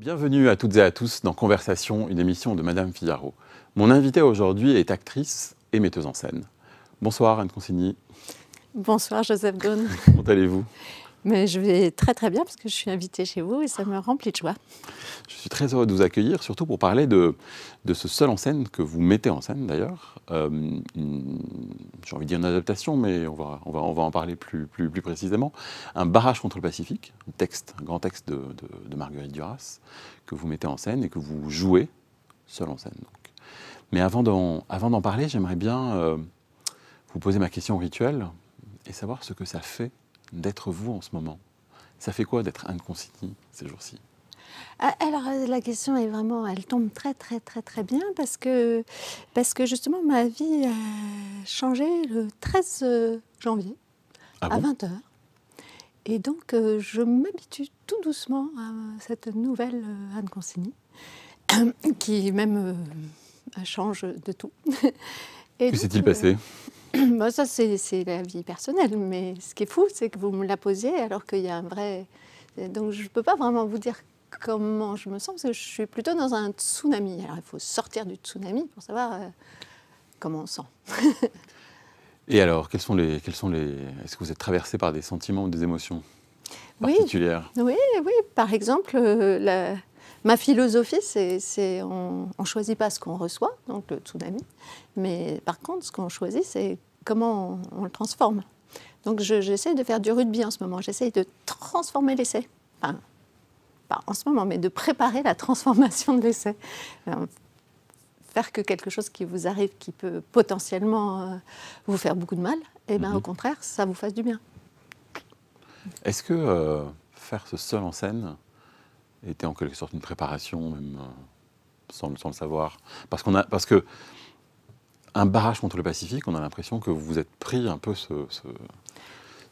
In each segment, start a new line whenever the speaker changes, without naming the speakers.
Bienvenue à toutes et à tous dans Conversation, une émission de Madame Figaro. Mon invitée aujourd'hui est actrice et metteuse en scène. Bonsoir Anne Consigny.
Bonsoir Joseph Gaune.
Comment allez-vous?
Mais je vais très très bien parce que je suis invitée chez vous et ça me remplit de joie.
Je suis très heureux de vous accueillir, surtout pour parler de ce seul en scène que vous mettez en scène d'ailleurs. J'ai envie de dire une adaptation, mais on va en parler plus précisément. Un barrage contre le Pacifique, un grand texte de Marguerite Duras, que vous mettez en scène et que vous jouez seul en scène. Donc. Mais avant d'en parler, j'aimerais bien vous poser ma question rituelle et savoir ce que ça fait d'être vous en ce moment. Ça fait quoi d'être Anne Consigny ces jours-ci?
Alors la question est vraiment, elle tombe très très très très bien parce que justement ma vie a changé le 13 janvier à 20h. Et donc je m'habitue tout doucement à cette nouvelle Anne Consigny qui même change de tout.
Que s'est-il passé?
Bon, ça, c'est la vie personnelle, mais ce qui est fou, c'est que vous me la posiez alors qu'il y a un vrai... Donc, je ne peux pas vraiment vous dire comment je me sens, parce que je suis plutôt dans un tsunami. Alors, il faut sortir du tsunami pour savoir comment on sent.
Et alors, quels sont les... Est-ce que vous êtes traversé par des sentiments ou des émotions particulières?
Oui, par exemple, ma philosophie, c'est on ne choisit pas ce qu'on reçoit, donc le tsunami, mais par contre, ce qu'on choisit, c'est comment on le transforme. Donc j'essaie de faire du rugby en ce moment, j'essaie de transformer l'essai. Enfin, pas en ce moment, mais de préparer la transformation de l'essai. Faire que quelque chose qui vous arrive, qui peut potentiellement vous faire beaucoup de mal, et bien au contraire, ça vous fasse du bien.
Est-ce que faire ce seul en scène était en quelque sorte une préparation, même sans le savoir? Parce que un barrage contre le Pacifique, on a l'impression que vous vous êtes pris un peu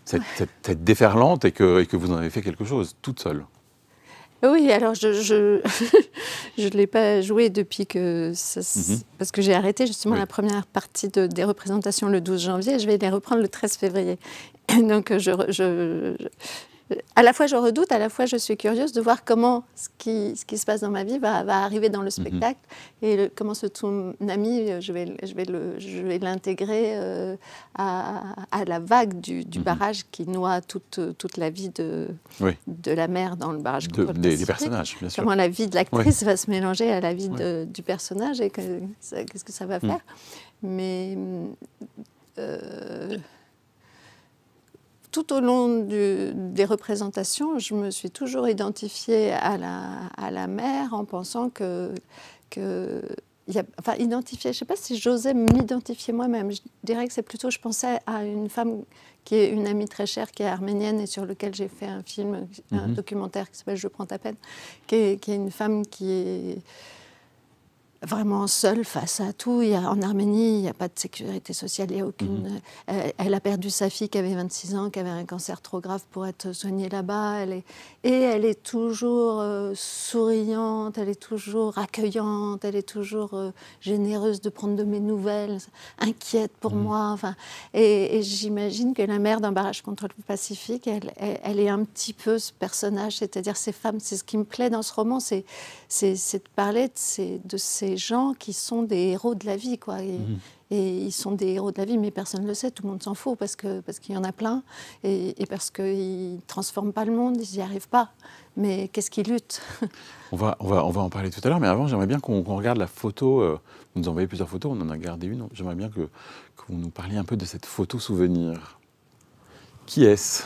cette déferlante et que vous en avez fait quelque chose, toute seule.
Oui, alors je ne l'ai pas joué depuis que... Parce que j'ai arrêté justement la première partie des représentations le 12 janvier et je vais les reprendre le 13 février. Donc à la fois je redoute, à la fois je suis curieuse de voir comment ce qui se passe dans ma vie va arriver dans le spectacle et comment ce tsunami, je vais l'intégrer à la vague du barrage qui noie toute la vie de la mer dans le barrage contre le Pacifique.
Des personnages, bien sûr.
Comment la vie de l'actrice va se mélanger à la vie du personnage et qu'est-ce que ça va faire. Mais... tout au long des représentations, je me suis toujours identifiée à la mer en pensant enfin, identifier, je ne sais pas si j'osais m'identifier moi-même. Je dirais que c'est plutôt, je pensais à une femme qui est une amie très chère, qui est arménienne et sur lequel j'ai fait un film, un documentaire qui s'appelle « Je prends ta peine », qui est une femme qui est vraiment seule face à tout. En Arménie, il n'y a pas de sécurité sociale, il n'y a aucune... Elle a perdu sa fille qui avait 26 ans, qui avait un cancer trop grave pour être soignée là-bas. Elle est toujours souriante, elle est toujours accueillante, elle est toujours généreuse de prendre de mes nouvelles, inquiète pour moi. Enfin, et j'imagine que la mère d'un barrage contre le Pacifique, elle est un petit peu ce personnage, c'est-à-dire ces femmes. C'est ce qui me plaît dans ce roman, c'est de parler de ces gens qui sont des héros de la vie, quoi. Et ils sont des héros de la vie, mais personne ne le sait, tout le monde s'en fout parce qu'il y en a plein et parce qu'ils ne transforment pas le monde, ils n'y arrivent pas. Mais qu'est-ce qu'ils luttent?
On va en parler tout à l'heure, mais avant, j'aimerais bien qu'on regarde la photo. Vous nous envoyez plusieurs photos, on en a gardé une. J'aimerais bien que vous nous parliez un peu de cette photo souvenir. Qui est-ce?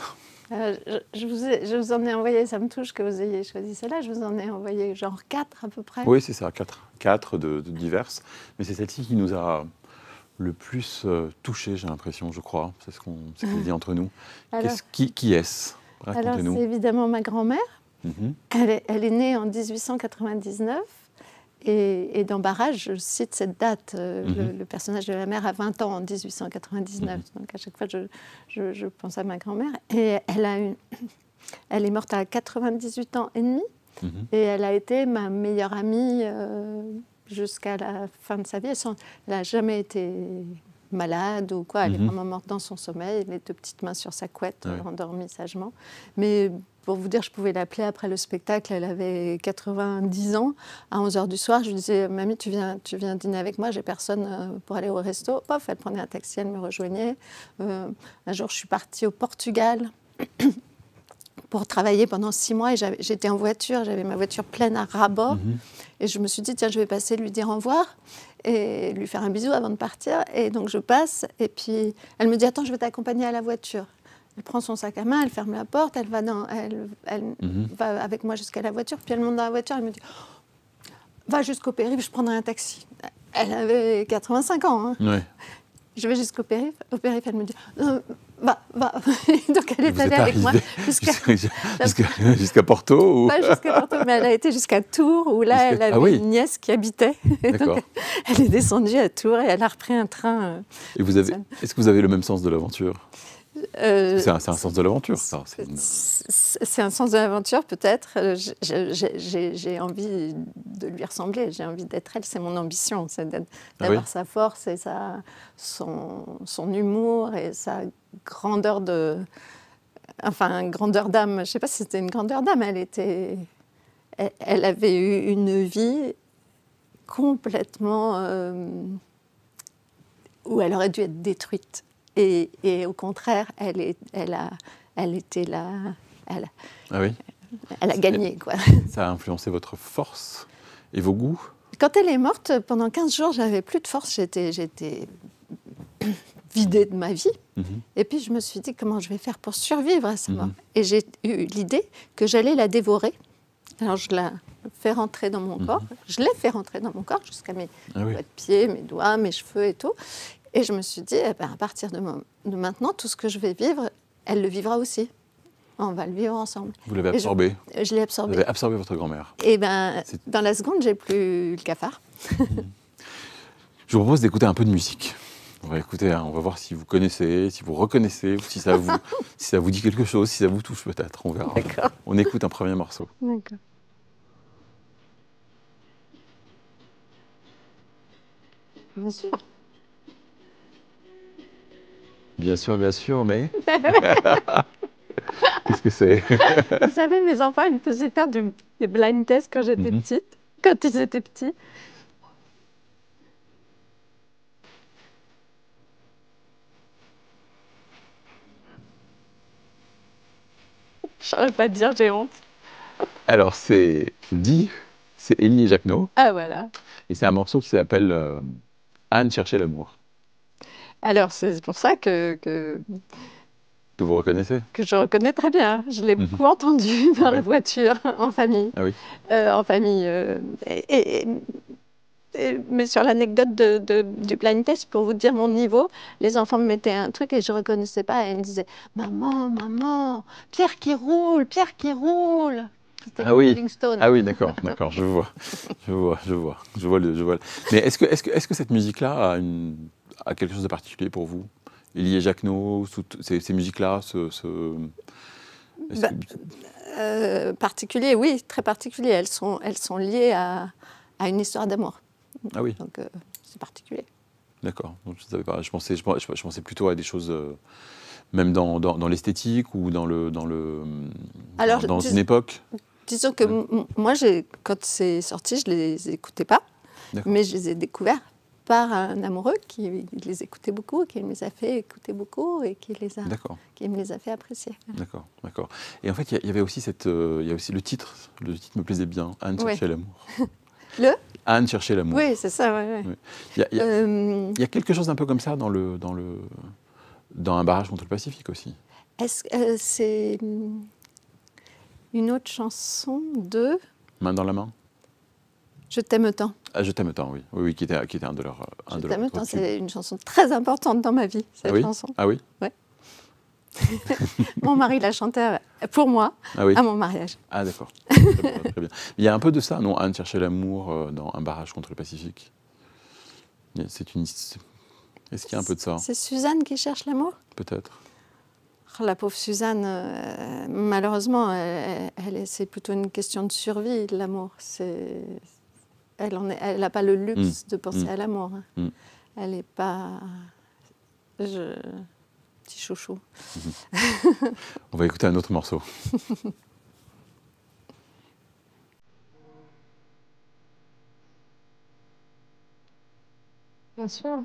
Je vous en ai envoyé, ça me touche que vous ayez choisi celle-là, je vous en ai envoyé genre 4 à peu près.
Oui, c'est ça, 4 de diverses. Mais c'est celle-ci qui nous a le plus touchés, j'ai l'impression, je crois. C'est ce qu'on s'est dit entre nous. Alors, qui est-ce?
Alors, c'est évidemment ma grand-mère. Elle est née en 1899. Et dans Barrage, je cite cette date. Le personnage de la mère a 20 ans en 1899. Donc à chaque fois, je pense à ma grand-mère. Et elle est morte à 98 ans et demi. Et elle a été ma meilleure amie jusqu'à la fin de sa vie. Elle n'a jamais été malade ou quoi. Elle est vraiment morte dans son sommeil, les 2 petites mains sur sa couette, endormie sagement. Mais pour vous dire, je pouvais l'appeler après le spectacle. Elle avait 90 ans. À 11h du soir, je lui disais, mamie, tu viens dîner avec moi, j'ai personne pour aller au resto. Pof, elle prenait un taxi, elle me rejoignait. Un jour, je suis partie au Portugal pour travailler pendant 6 mois et j'étais en voiture, j'avais ma voiture pleine à ras-bord. Et je me suis dit, tiens, je vais passer lui dire au revoir et lui faire un bisou avant de partir. Et donc je passe et puis elle me dit, attends, je vais t'accompagner à la voiture. Elle prend son sac à main, elle ferme la porte, elle va va avec moi jusqu'à la voiture. Puis elle monte dans la voiture, elle me dit, va jusqu'au périph', je prendrai un taxi. Elle avait 85 ans. Hein.
Ouais.
Je vais jusqu'au périph', elle me dit, va. Donc elle est allée avec moi
jusqu'à Porto ou...
Pas jusqu'à Porto, mais elle a été jusqu'à Tours, où là, elle avait une nièce qui habitait.
D'accord.
Elle est descendue à Tours et elle a repris un train.
Et est-ce que vous avez le même sens de l'aventure ? C'est un sens de l'aventure, ça.
C'est un sens de l'aventure, peut-être. J'ai envie de lui ressembler, j'ai envie d'être elle, c'est mon ambition, c'est d'avoir sa force et son humour et sa grandeur grandeur d'âme. Je ne sais pas si c'était une grandeur d'âme, elle avait eu une vie complètement où elle aurait dû être détruite. Et au contraire, elle était là, elle a gagné, quoi.
Ça a influencé votre force et vos goûts ?
Quand elle est morte, pendant 15 jours, j'avais plus de force, j'étais vidée de ma vie. Et puis je me suis dit, comment je vais faire pour survivre à sa mort ? Et j'ai eu l'idée que j'allais la dévorer. Alors je la fais rentrer dans mon corps, je l'ai fait rentrer dans mon corps jusqu'à mes doigts de pied, mes doigts, mes cheveux et tout. Et je me suis dit, à partir de maintenant, tout ce que je vais vivre, elle le vivra aussi. On va le vivre ensemble.
Vous l'avez absorbé ?
Je l'ai absorbé.
Vous avez absorbé votre grand-mère ?
Et dans la seconde, j'ai plus le cafard.
Je vous propose d'écouter un peu de musique. On va écouter, on va voir si vous connaissez, si vous reconnaissez, ou si ça vous dit quelque chose, si ça vous touche peut-être. On verra.
D'accord.
On écoute un premier morceau.
D'accord. Bien sûr.
Bien sûr, mais... Qu'est-ce que c'est ?
Vous savez, mes enfants, ils me faisaient faire des blind tests quand j'étais petite, quand ils étaient petits. Je saurais pas dire, j'ai honte.
Alors, c'est Élie et Jacquenot.
Ah, voilà.
Et c'est un morceau qui s'appelle Anne cherchait l'amour.
Alors, c'est pour ça que
vous reconnaissez ?
Que je reconnais très bien. Je l'ai beaucoup entendu dans la voiture, en famille.
Ah oui.
En famille. Mais sur l'anecdote du blind test, pour vous dire mon niveau, les enfants me mettaient un truc et je ne reconnaissais pas. Et ils me disaient « Maman, maman, Pierre qui roule, Pierre qui roule !»
Ah oui.
Livingstone.
Ah oui, d'accord, je vois. Mais est-ce que cette musique-là a quelque chose de particulier pour vous ? Élie et Jacquenot, ces musiques-là,
particulier, oui, très particulier. Elles sont liées à une histoire d'amour.
Ah oui.
Donc c'est particulier.
D'accord. Donc, je ne savais pas. Je pensais plutôt à des choses, même dans l'esthétique ou dans une époque.
Disons que moi, quand c'est sorti, je ne les écoutais pas, mais je les ai découverts par un amoureux qui les écoutait beaucoup, qui me les a fait écouter beaucoup et qui me les a fait apprécier.
D'accord. Et en fait, il y avait aussi le titre. Le titre me plaisait bien. Anne cherchait l'amour. Anne cherchait l'amour.
Oui, c'est ça. Ouais.
Il y a quelque chose un peu comme ça dans un barrage contre le Pacifique aussi.
Est-ce que c'est une autre chanson de
Main dans la main.
Je t'aime tant.
Ah, Je t'aime tant, oui, qui était un de leurs.
Je t'aime tant, c'est une chanson très importante dans ma vie, cette chanson.
Ah oui.
Ouais. Mon mari la chantait pour moi à mon mariage.
Ah d'accord. Très bien. Il y a un peu de ça, non ? Anne cherchait l'amour dans un barrage contre le Pacifique. Est-ce qu'il y a un peu de ça ?
C'est Suzanne qui cherche l'amour ?
Peut-être.
Oh, la pauvre Suzanne, malheureusement, c'est plutôt une question de survie, l'amour. Elle n'a pas le luxe de penser à l'amour. Elle n'est pas... Petit chouchou.
On va écouter un autre morceau.
Bien sûr.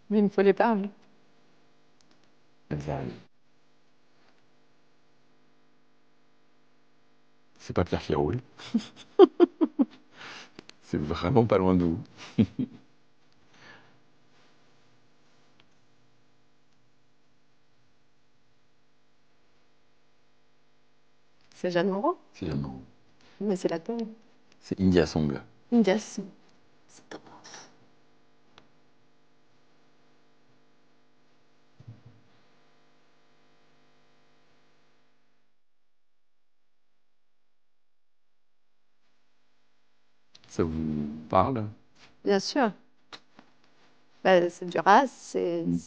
Mais il me faut les paroles.
C'est pas Pierre qui roule. C'est vraiment pas loin de vous.
C'est Jeanne Moreau,
C'est vraiment-
mais c'est la tombe.
c'est India Song.
Yes.
Ça vous parle?
Bien sûr. Bah, c'est Duras,
Mm.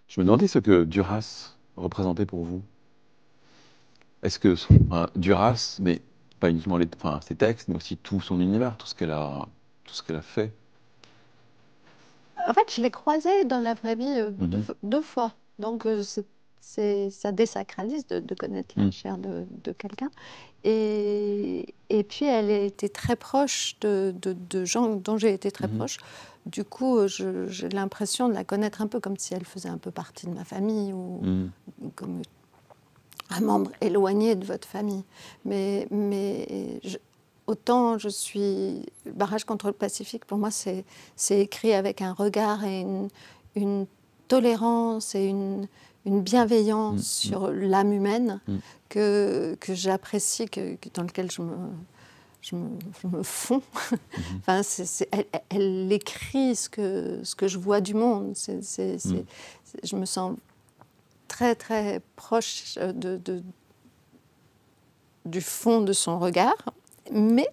Je me demandais ce que Duras représentait pour vous. Est-ce que Duras, mais pas uniquement ses textes, mais aussi tout son univers, tout ce qu'elle a fait.
En fait, je l'ai croisé dans la vraie vie
Mhm.
deux fois. Donc, ça désacralise de connaître la
Mm.
chair de quelqu'un. Et puis, elle était très proche de gens dont j'ai été très
Mhm.
proche. Du coup, j'ai l'impression de la connaître un peu comme si elle faisait un peu partie de ma famille
Mm.
ou comme un membre éloigné de votre famille. Autant je suis... Le barrage contre le Pacifique, pour moi, c'est écrit avec un regard et une tolérance et une bienveillance sur l'âme humaine que j'apprécie, dans lequel je me fonds. Enfin, elle écrit ce que je vois du monde. Je me sens très, très proche du fond de son regard. Mais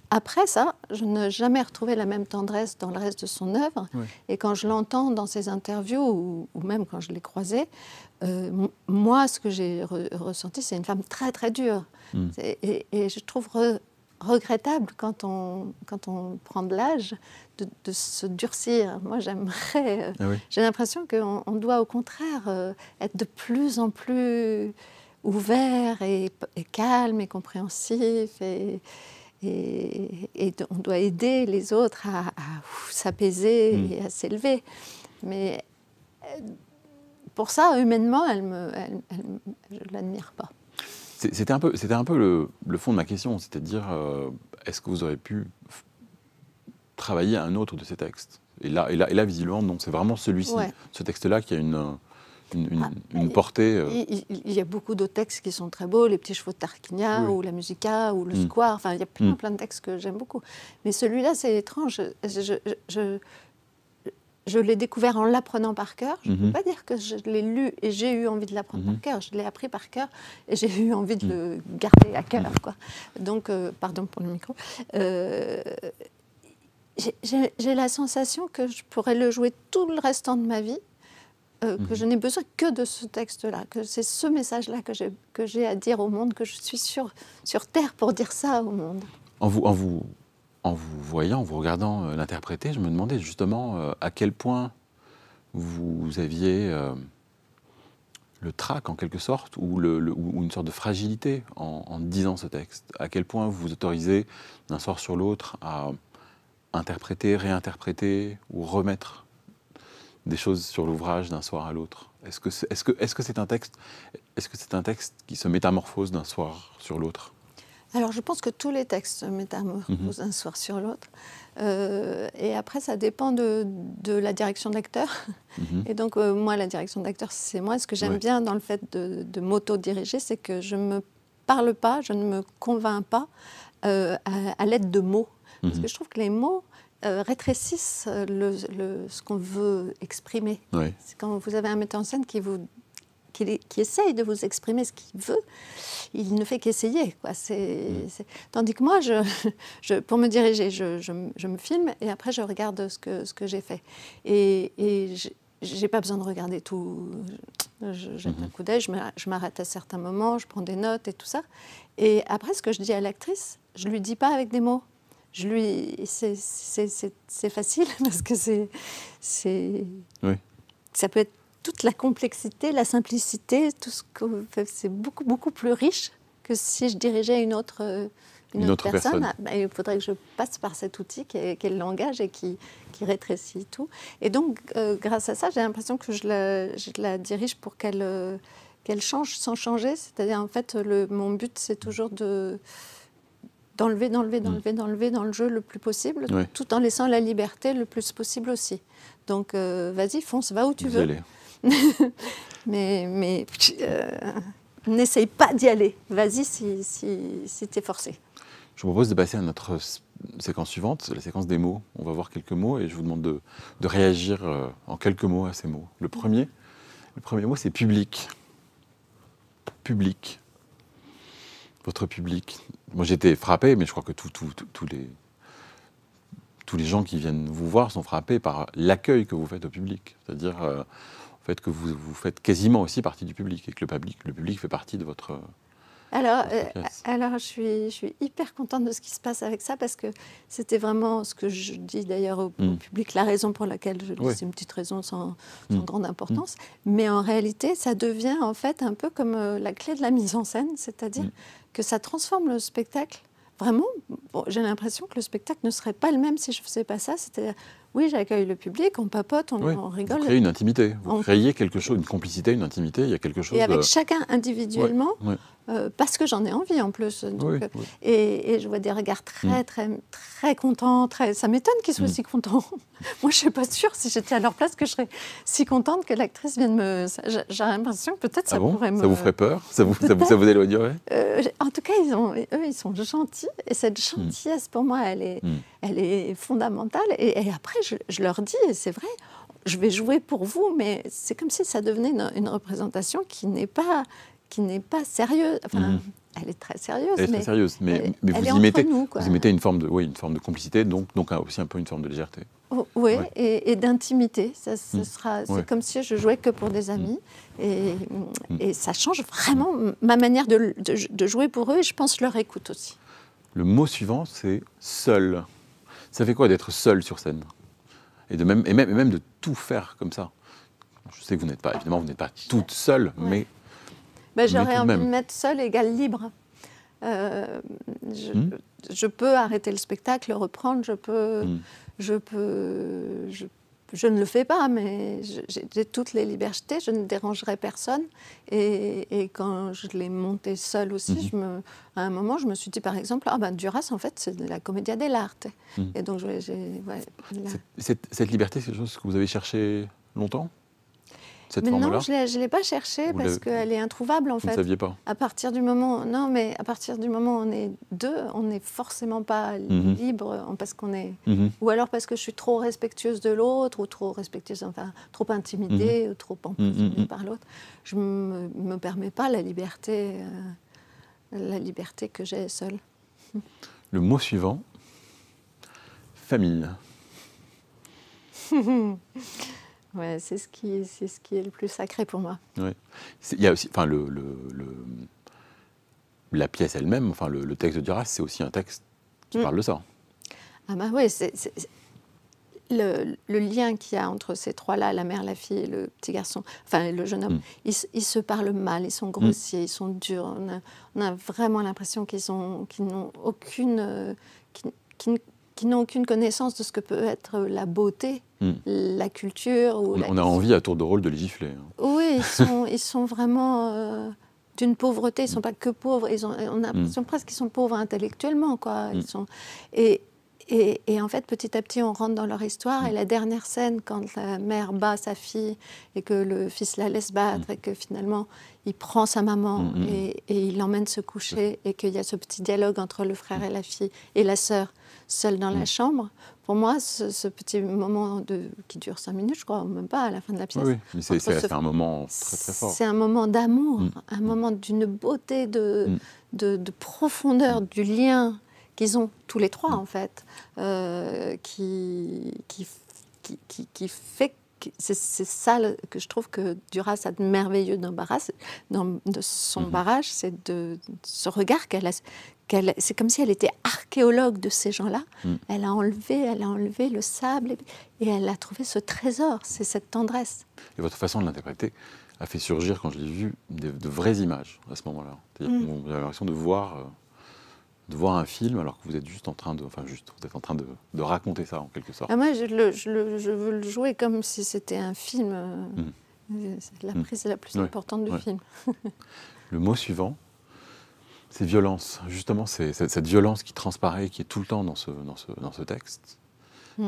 après ça, je n'ai jamais retrouvé la même tendresse dans le reste de son œuvre.
Ouais.
Et quand je l'entends dans ses interviews, ou même quand je l'ai croisée, moi, ce que j'ai ressenti, c'est une femme très, très dure.
Mm.
Et je trouve regrettable quand on prend de l'âge de se durcir. Moi, j'aimerais...
Ah oui.
J'ai l'impression qu'on doit au contraire être de plus en plus ouvert et calme et compréhensif et on doit aider les autres à s'apaiser et à s'élever. Mais pour ça, humainement, je ne l'admire pas.
C'était un peu le fond de ma question, c'est-à-dire, est-ce que vous aurez pu travailler un autre de ces textes ? Et là, visiblement, non, c'est vraiment celui-ci,
Ouais.
ce texte-là qui a une portée...
Il y a beaucoup d'autres textes qui sont très beaux, Les petits chevaux de Tarquinia,
Oui.
ou La Musica, ou Le Square. Enfin, il y a plein de textes que j'aime beaucoup. Mais celui-là, c'est étrange. Je l'ai découvert en l'apprenant par cœur. Je ne peux pas dire que je l'ai lu et j'ai eu envie de l'apprendre par cœur. Je l'ai appris par cœur et j'ai eu envie de le garder à cœur, quoi. Donc, pardon pour le micro. J'ai la sensation que je pourrais le jouer tout le restant de ma vie. Que je n'ai besoin que de ce texte-là, que c'est ce message-là que j'ai à dire au monde, que je suis sur Terre pour dire ça au monde.
En vous voyant, en vous regardant l'interpréter, je me demandais justement à quel point vous aviez le trac en quelque sorte, ou une sorte de fragilité en disant ce texte. À quel point vous vous autorisez d'un soir sur l'autre à interpréter, réinterpréter ou remettre des choses sur l'ouvrage d'un soir à l'autre. Est-ce que c'est un texte qui se métamorphose d'un soir sur l'autre?
Alors, je pense que tous les textes se métamorphosent d'un soir sur l'autre. Et après, ça dépend de la direction d'acteur. Et donc, moi, la direction d'acteur, c'est moi. Ce que j'aime bien dans le fait de m'auto-diriger, c'est que je ne me parle pas, je ne me convainc pas à l'aide de mots. Parce que je trouve que les mots rétrécissent ce qu'on veut exprimer.
Oui.
C'est quand vous avez un metteur en scène qui essaye de vous exprimer ce qu'il veut, il ne fait qu'essayer, quoi. Tandis que moi, pour me diriger, je me filme et après je regarde ce que j'ai fait. Et j'ai pas besoin de regarder tout. Je jette un coup d'œil, je m'arrête à certains moments, je prends des notes et tout ça. Et après, ce que je dis à l'actrice, je lui dis pas avec des mots. C'est facile parce que ça peut être toute la complexité, la simplicité, tout ce que c'est beaucoup, beaucoup plus riche que si je dirigeais une autre personne. Il faudrait que je passe par cet outil qui est le langage et qui rétrécit tout. Et donc, grâce à ça, j'ai l'impression que je la dirige pour qu'elle change sans changer. C'est-à-dire, en fait, mon but, c'est toujours d'enlever dans le jeu le plus possible, tout en laissant la liberté le plus possible aussi. Donc, vas-y, fonce, va où tu veux. mais n'essaye pas d'y aller. Vas-y si tu es forcé.
Je vous propose de passer à notre séquence suivante, la séquence des mots. On va voir quelques mots et je vous demande de réagir en quelques mots à ces mots. Le premier mot, c'est public. Public. Votre public. Moi, j'étais frappé, mais je crois que tous les gens qui viennent vous voir sont frappés par l'accueil que vous faites au public. C'est-à-dire en fait, que vous faites quasiment aussi partie du public et que le public fait partie de votre...
Alors, je suis hyper contente de ce qui se passe avec ça parce que c'était vraiment ce que je dis d'ailleurs au public, la raison pour laquelle je dis, c'est une petite raison sans grande importance, mais en réalité, ça devient en fait un peu comme la clé de la mise en scène, c'est-à-dire que ça transforme le spectacle. Vraiment, j'ai l'impression que le spectacle ne serait pas le même si je ne faisais pas ça. C'est-à-dire, oui, j'accueille le public, on papote, on rigole.
Vous créez une intimité, vous créez quelque chose, une complicité, une intimité, il y a quelque chose...
Et avec chacun individuellement, parce que j'en ai envie en plus. Donc, et je vois des regards très contents, ça m'étonne qu'ils soient si contents. Moi, je ne suis pas sûre, si j'étais à leur place, que je serais si contente que l'actrice vienne me... J'ai l'impression que peut-être ça pourrait me...
Ça vous ferait peur? Ça vous éloignerait?
En tout cas, eux, ils sont gentils. Et cette gentillesse, pour moi, elle est fondamentale. Et après, je leur dis, et c'est vrai, je vais jouer pour vous, mais c'est comme si ça devenait une représentation qui n'est pas sérieuse. Enfin, elle est très sérieuse.
Elle est très sérieuse, mais vous y mettez une forme de complicité, donc aussi un peu une forme de légèreté.
Et d'intimité. C'est comme si je jouais que pour des amis. Et ça change vraiment ma manière de jouer pour eux, et je pense leur écoute aussi.
Le mot suivant, c'est « seul ». Ça fait quoi d'être seul sur scène? Et même de tout faire comme ça. Je sais que vous n'êtes pas toute seule, mais...
j'aurais envie de mettre seul égale libre. Je peux arrêter le spectacle, le reprendre, je ne le fais pas, mais j'ai toutes les libertés, je ne dérangerai personne. Et quand je l'ai monté seule aussi, à un moment, je me suis dit, par exemple, Duras, en fait, c'est de la commedia dell'arte. Et donc,
cette liberté, c'est quelque chose que vous avez cherché longtemps?
Mais non, je ne l'ai pas cherchée parce qu'elle est introuvable en fait.
Vous ne saviez pas?
À partir du moment où on est deux, on n'est forcément pas libre parce qu'on est... Ou alors parce que je suis trop respectueuse de l'autre, ou trop respectueuse, enfin, trop intimidée, ou trop emprisonnée par l'autre. Je ne me permets pas la liberté que j'ai seule.
Le mot suivant, famille.
Ouais, c'est ce qui est le plus sacré pour moi.
Ouais. Il y a aussi, enfin, la pièce elle-même, enfin, le texte de Duras, c'est aussi un texte qui parle de ça.
Ah bah oui, c'est le lien qu'il y a entre ces trois-là, la mère, la fille et le petit garçon, enfin le jeune homme, ils se parlent mal, ils sont grossiers, ils sont durs. On a vraiment l'impression qu'ils n'ont aucune connaissance de ce que peut être la beauté, la culture.
On a envie à tour de rôle de les gifler.
Oui, ils sont vraiment d'une pauvreté, ils ne sont pas que pauvres, on a l'impression presque qu'ils sont pauvres intellectuellement, quoi. Et en fait, petit à petit, on rentre dans leur histoire. Et la dernière scène, quand la mère bat sa fille et que le fils la laisse battre et que finalement, il prend sa maman et il l'emmène se coucher et qu'il y a ce petit dialogue entre le frère et la fille et la sœur seule dans la chambre, pour moi, ce petit moment qui dure 5 minutes, je crois, ou même pas à la fin de la pièce.
Oui, mais c'est un moment très très fort.
C'est un moment d'amour, un moment d'une beauté, de profondeur du lien qu'ils ont tous les trois, en fait, qui fait que c'est ça que je trouve que Duras a de merveilleux de son barrage, c'est de ce regard c'est comme si elle était archéologue de ces gens-là. Elle a enlevé le sable et elle a trouvé ce trésor, c'est cette tendresse.
Et votre façon de l'interpréter a fait surgir, quand je l'ai vu, de vraies images à ce moment-là. C'est-à-dire qu'on a l'impression de voir un film alors que vous êtes juste en train de, de raconter ça en quelque sorte.
Ah, moi, je veux le jouer comme si c'était un film. C'est la prise la plus importante du film.
Le mot suivant, c'est violence. Justement, c'est cette violence qui transparaît, qui est tout le temps dans ce texte.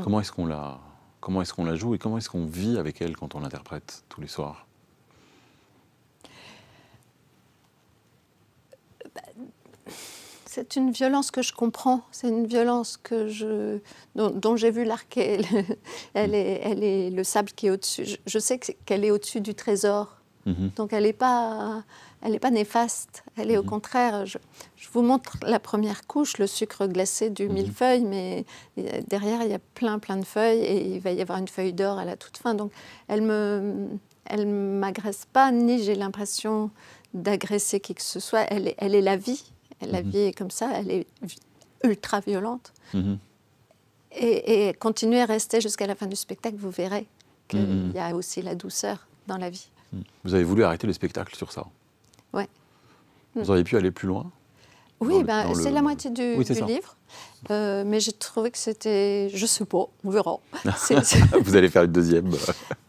Comment est-ce qu'on la joue et comment est-ce qu'on vit avec elle quand on l'interprète tous les soirs?
C'est une violence que je comprends, c'est une violence dont j'ai vu l'archet. Elle est le sable qui est au-dessus. Je sais qu'elle est au-dessus du trésor, donc elle n'est pas néfaste. Elle est au contraire. Je vous montre la première couche, le sucre glacé du millefeuille, mais derrière il y a plein de feuilles et il va y avoir une feuille d'or à la toute fin. Donc elle m'agresse pas, ni j'ai l'impression d'agresser qui que ce soit. Elle est la vie. La vie est comme ça, elle est ultra violente. Et continuez à rester jusqu'à la fin du spectacle, vous verrez qu'il y a aussi la douceur dans la vie.
Vous avez voulu arrêter le spectacle sur ça?
Oui.
Vous auriez pu aller plus loin?
Oui, c'est la moitié du livre. Mais j'ai trouvé que c'était... Je ne sais pas, on verra.
Vous allez faire une deuxième?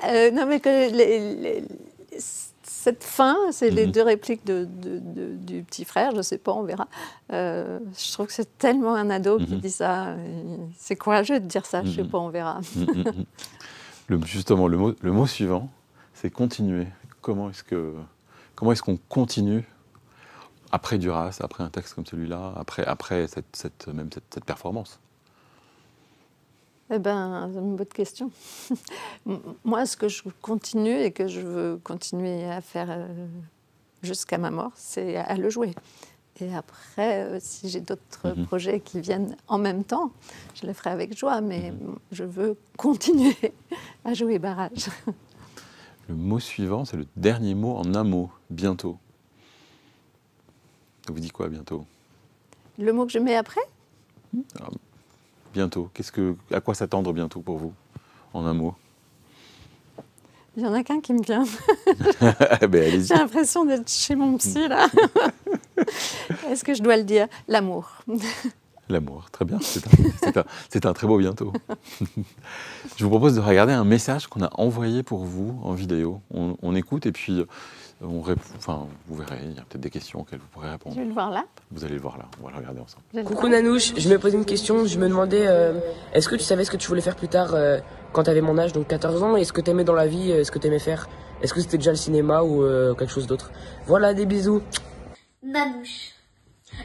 Non, mais que cette fin, c'est les deux répliques du petit frère, je ne sais pas, on verra. Je trouve que c'est tellement un ado qui dit ça. C'est courageux de dire ça, je ne sais pas, on verra.
Justement, le mot suivant, c'est continuer. Comment est-ce qu'on continue après Duras, après un texte comme celui-là, après cette performance?
Eh bien, c'est une bonne question. Moi, ce que je continue et que je veux continuer à faire jusqu'à ma mort, c'est à le jouer. Et après, si j'ai d'autres projets qui viennent en même temps, je les ferai avec joie, mais je veux continuer à jouer Barrage.
Le mot suivant, c'est le dernier mot en un mot, bientôt. Ça vous dit quoi, bientôt?
Le mot que je mets après?
Bientôt. À quoi s'attendre bientôt pour vous, en un mot?
Il y en a qu'un qui me vient.
Allez-y.
J'ai l'impression d'être chez mon psy, là. Est-ce que je dois le dire? L'amour.
L'amour, très bien. C'est un très beau bientôt. Je vous propose de regarder un message qu'on a envoyé pour vous en vidéo. On écoute et puis vous verrez, il y a peut-être des questions auxquelles vous pourrez répondre.
Je vais le voir là.
Vous allez le voir là, on va le regarder ensemble.
Coucou Nanouche, je me posais une question, je me demandais est-ce que tu savais ce que tu voulais faire plus tard quand tu avais mon âge, donc 14 ans, et ce que tu aimais dans la vie, ce que tu aimais faire? Est-ce que c'était déjà le cinéma ou quelque chose d'autre? Voilà, des bisous.
Nanouche,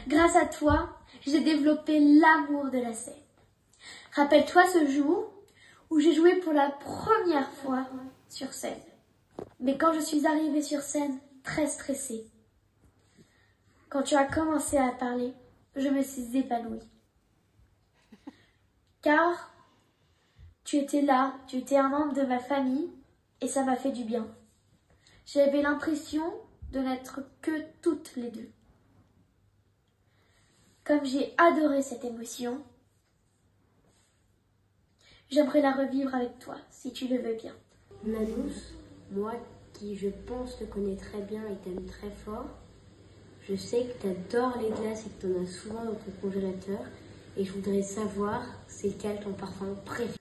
grâce à toi, j'ai développé l'amour de la scène. Rappelle-toi ce jour où j'ai joué pour la première fois sur scène. Mais quand je suis arrivée sur scène, très stressée, quand tu as commencé à parler, je me suis épanouie. Car tu étais là, tu étais un membre de ma famille et ça m'a fait du bien. J'avais l'impression de n'être que toutes les deux. Comme j'ai adoré cette émotion, j'aimerais la revivre avec toi, si tu le veux bien.
Nanouche, moi qui je pense te connais très bien et t'aime très fort, je sais que t'adores les glaces et que t'en as souvent dans ton congélateur. Et je voudrais savoir c'est lequel ton parfum préféré.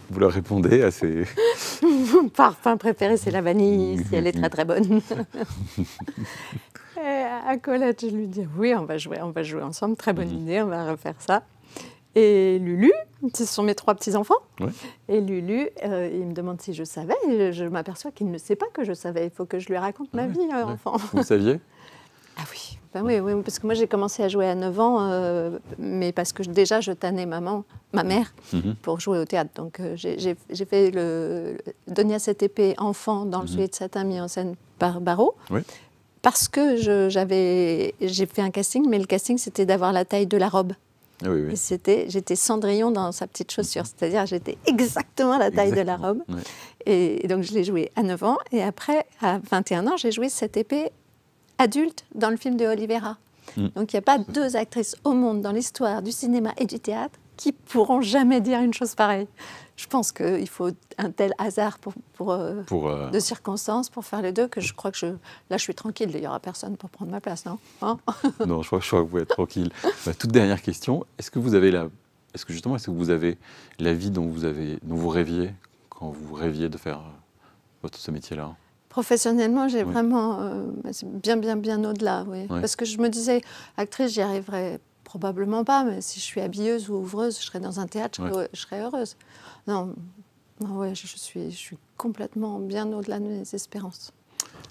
Vous leur répondez à ces...
Mon parfum préféré, c'est la vanille, si elle est très très bonne. Et à Colette, je lui dis oui, on va jouer ensemble, très bonne idée, on va refaire ça. Et Lulu, ce sont mes 3 petits-enfants. Ouais. Et Lulu, il me demande si je savais. Et je m'aperçois qu'il ne sait pas que je savais. Il faut que je lui raconte ma vie, enfant.
Vous saviez?
Ah oui. Ben oui, parce que moi j'ai commencé à jouer à 9 ans, mais parce que déjà je tannais ma mère, pour jouer au théâtre. Donc j'ai fait le Donia cette épée enfant dans le Soulier de satin mis en scène par Barrault. Oui. Parce que j'ai fait un casting, mais le casting c'était d'avoir la taille de la robe. Ah oui, oui. Et j'étais Cendrillon dans sa petite chaussure, c'est-à-dire j'étais exactement la taille de la robe. Ouais. Et donc je l'ai joué à 9 ans, et après, à 21 ans, j'ai joué cette épée adulte dans le film de Oliveira. Donc il n'y a pas 2 actrices au monde dans l'histoire du cinéma et du théâtre qui pourront jamais dire une chose pareille. Je pense qu'il faut un tel hasard de circonstances pour faire les deux que je crois que là, je suis tranquille. Il n'y aura personne pour prendre ma place, non hein?
Non, je crois que vous êtes tranquille. Toute dernière question. Est-ce que vous avez la vie dont vous rêviez quand vous rêviez de faire ce métier-là?
Professionnellement, j'ai vraiment c'est bien au-delà, oui.
Ouais.
Parce que je me disais, actrice, j'y arriverais probablement pas, mais si je suis habilleuse ou ouvreuse, je serais dans un théâtre, je serais heureuse. Non, ouais, je suis complètement bien au-delà de mes espérances.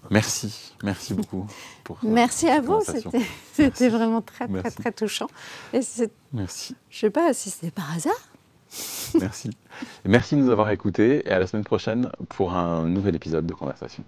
Merci beaucoup.
Merci à vous, c'était vraiment très touchant. Et
merci.
Je sais pas si c'était par hasard.
Merci. Et merci de nous avoir écoutés et à la semaine prochaine pour un nouvel épisode de Conversation.